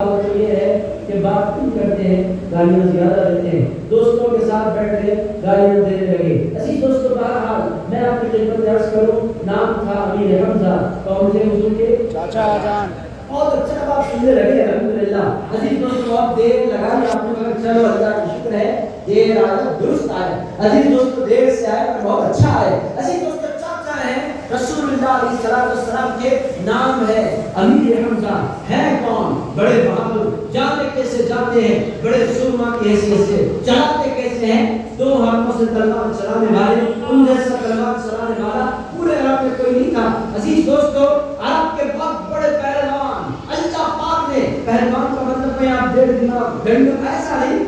تو یہ ہے کہ بات کم کرتے ہیں، گالیاں زیادہ دیتے ہیں، دوستوں کے ساتھ بیٹھ کے گالیاں دینے لگے۔ عزیز دوستو، بہرحال میں آپ کی خدمت عرض کروں، نام تھا امیر حمزہ، کون تھے حضور کے چاچا جان۔ بہت اچھا بات سننے لگے الحمدللہ۔ عزیز دوستو، آپ دیر لگائی، آپ نے کہا چلو اللہ کا شکر ہے دیر آیا درست آیا۔ عزیز دوستو، دیر سے آیا پر بہت اچھا آئے۔ عزیز دوستو، چاچا ہے رسول اللہ علیہ السلام کے نام ہے امیر حمزہ، ہے کون؟ بڑے بہادر، جاتے کیسے جاتے ہیں، بڑے سرما کی حیثیت سے، چلاتے کیسے ہیں، دو ہاتھوں سے تلوار چلانے والے، ان جیسا تلوار چلانے والا پورے عرب میں کوئی نہیں تھا۔ عزیز دوستو، عرب کے بہت بڑے پہلوان، اللہ پاک نے پہلوان کا مطلب میں آپ ڈیڑھ دماغ گھنٹوں ایسا نہیں،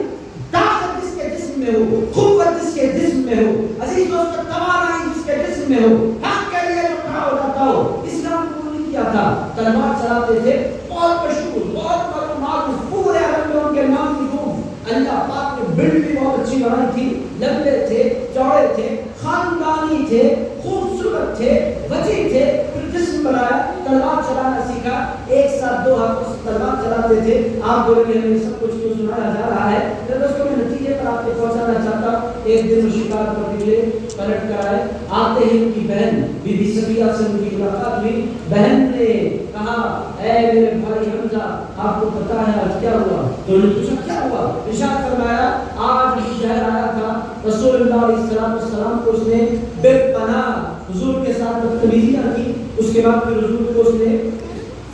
طاقت جس کے جسم میں ہو، قوت جس کے جسم میں ہو، عزیز دوستو توانائی جس کے جسم میں ہو، حق کے لیے جو کھڑا ہو جاتا ہو۔ اسلام قبول نہیں کیا تھا، تلوار چلاتے تھے، بہت مشہور، بہت معروف، پورے عرب میں ان کے نام کی دھوم۔ اللہ پاک نے بلڈ بھی بہت اچھی بنائی تھی، لمبے تھے، چوڑے تھے، خاندانی تھے، خوبصورت تھے، وجیح تھے، پھر جسم بنایا، تلوار چلانا سیکھا، ایک ساتھ دو ہاتھوں سے تلوار چلاتے تھے۔ آپ بولیں گے ہمیں سب کچھ کیوں سنایا جا رہا ہے؟ تو دوستوں میں نتیجے پر آپ کو پہنچانا چاہتا ہوں۔ ایک دن وہ شکار پر نکلے، پلٹ کر آئے، آتے ہی ان کی بہن بی بی صفیہ سے ان کی ملاقات ہوئی۔ بہن نے کہا اے میرے بھائی حمزہ، آپ کو پتا ہے آج کیا ہوا؟ تو انہوں نے پوچھا کیا ہوا؟ ارشاد فرمایا آج ابو جہل آیا تھا، رسول اللہ علیہ السلام کو اس نے بے پناہ حضور کے ساتھ بدتمیزیاں کی، اس کے بعد پھر حضور کو اس نے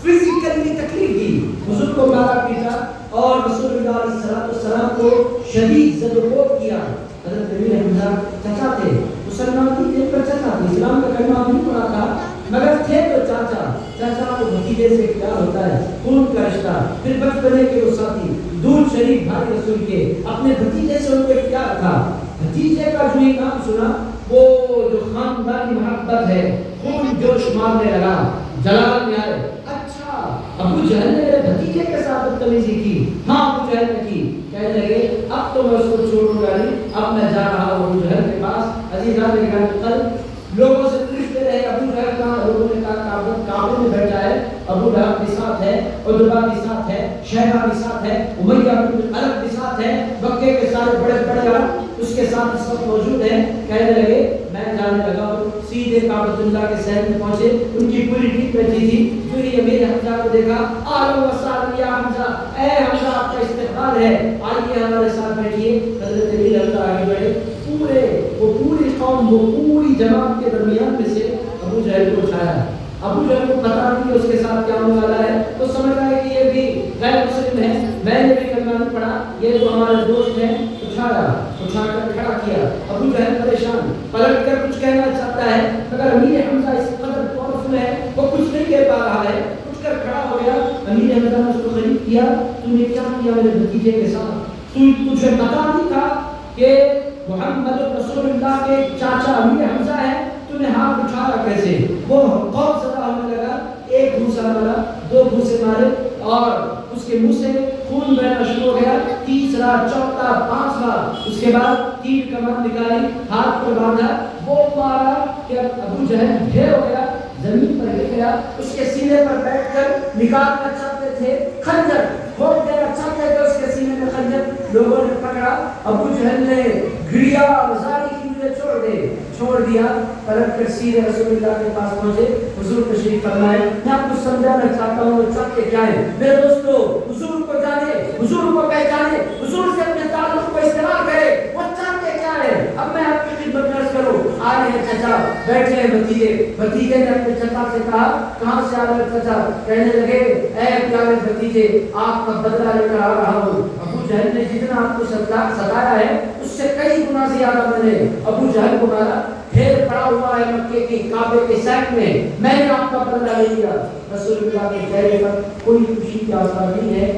فزیکلی تکلیف دی، حضور کو مارا پیٹا اور رسول اللہ علیہ السلام کو شدید زد و کوب کیا۔ حضرت امیر حمزہ چچا تھے، مسلمان نہیں تھے پر چچا تھے، اسلام کا کلمہ نہیں پڑھا تھا مگر تھے تو چاچا۔ چاچا کو بھتیجے سے پیار ہوتا ہے، خون کا رشتہ، پھر بچپنے کے وہ ساتھی، دودھ شریف بھائی رسول کے، اپنے بھتیجے سے ان کو ایک پیار تھا۔ بھتیجے کا جو یہ نام سنا، وہ جو خاندانی محبت ہے، خون جوش مارنے لگا، جلال میں آئے، اچھا ابو جہل نے میرے بھتیجے کے ساتھ بدتمیزی کی؟ ہاں ابو جہل نے کی۔ کہنے لگے اب تو میں اس کو چھوڑوں گا نہیں، اب میں جا رہا ہوں ابو جہل کے پاس۔ عزیزان نے کہا کل لوگوں سے پوچھتے رہے ابو جہل کہاں؟ لوگوں نے کہا کعبے میں بیٹھا ہے، ابو لہب بھی ساتھ ہے، عتبہ بھی ساتھ ہے، شیبہ بھی ساتھ ہے، امیہ بن خلف بھی ساتھ ہے، مکے کے سارے بڑے بڑے عرب اس کے ساتھ اس وقت موجود ہیں۔ کہنے لگے میں جانے لگا ہوں، سیدھے کعبۃ اللہ کے صحن میں پہنچے، ان کی پوری ٹیم بیٹھی تھی، پھر یہ امیر حمزہ کو دیکھا، آلو وسالم یا حمزہ، اے حمزہ آپ کا استقبال ہے، آئیے ہمارے ساتھ بیٹھیے۔ حضرت امیر حمزہ آگے بڑھے، وہ پوری قوم، وہ پوری جماعت کے درمیان میں سے ابو جہل کو اٹھایا۔ ابو جہل کو پتا نہیں کہ اس کے ساتھ کیا ہونے والا ہے، تو سمجھ رہا ہے کہ یہ بھی غیر مسلم ہے، میں نے بھی کلمہ نہیں پڑھا، یہ تو ہمارے دوست ہیں۔ اٹھا کر کھڑا کیا۔ ابو جہل پریشان، پلٹ کر کچھ کہنا چاہتا ہے مگر امیر حمزہ اس قدر پاورفل ہے وہ کچھ نہیں کہہ پا رہا ہے۔ اٹھ کر کھڑا ہو گیا، امیر حمزہ نے اس کو قریب کیا، تم نے کیا کیا میرے بھتیجے کے ساتھ؟ تجھے پتا نہیں تھا کہ محمد رسول اللہ کے چاچا امیر حمزہ ہے؟ تو نے ہاتھ اٹھایا کیسے؟ وہ خوف زدہ ہونے لگا، ایک گھوسا مارا، دو گھوسے مارے اور اس کے منہ سے خون بہنا شروع ہو گیا، تیسرا، چوتھا، پانچواں، اس کے بعد تیر کمان نکالی، ہاتھ پر باندھا، وہ مارا کہ ابو جہل ڈھیر ہو گیا، زمین پر گر گیا۔ اس کے سینے پر بیٹھ کر نکالنا چاہتے تھے خنجر، کھود دینا چاہتے تھے اس کے سینے میں خنجر، لوگوں نے پکڑا، ابو جہل نے گریا وزاری کی مجھے چھوڑ دیا، پلٹ کر سیدھے رسول اللہ کے پاس پہنچے، حضور تشریف فرمائے۔ میں آپ کو سمجھانا چاہتا ہوں وہ چاہتے کیا ہے میرے دوستو، حضور کو جانے، حضور کو پہچانے، حضور سے اپنے تعلق کو استعمال کرے، وہ چاہتے کیا ہے۔ اب میں آپ کی خدمت عرض کروں، آئے ہیں چچا، بیٹھے ہیں بھتیجے نے اپنے چچا سے کہا کہاں سے آ رہے چچا؟ کہنے لگے اے پیارے بھتیجے آپ کا بدلہ لے کر آ رہا ہوں۔ ابو جہل نے جتنا آپ کو ستایا ہے اس سے کئی گنا زیادہ میں نے ابو جہل کو مارا، ڈھیر پڑا ہوا ہے مکے کی کعبے کے سائٹ میں نے آپ کا بدلہ لے لیا۔ رسول اللہ کے چہرے پر کوئی خوشی کا آثار نہیں ہے۔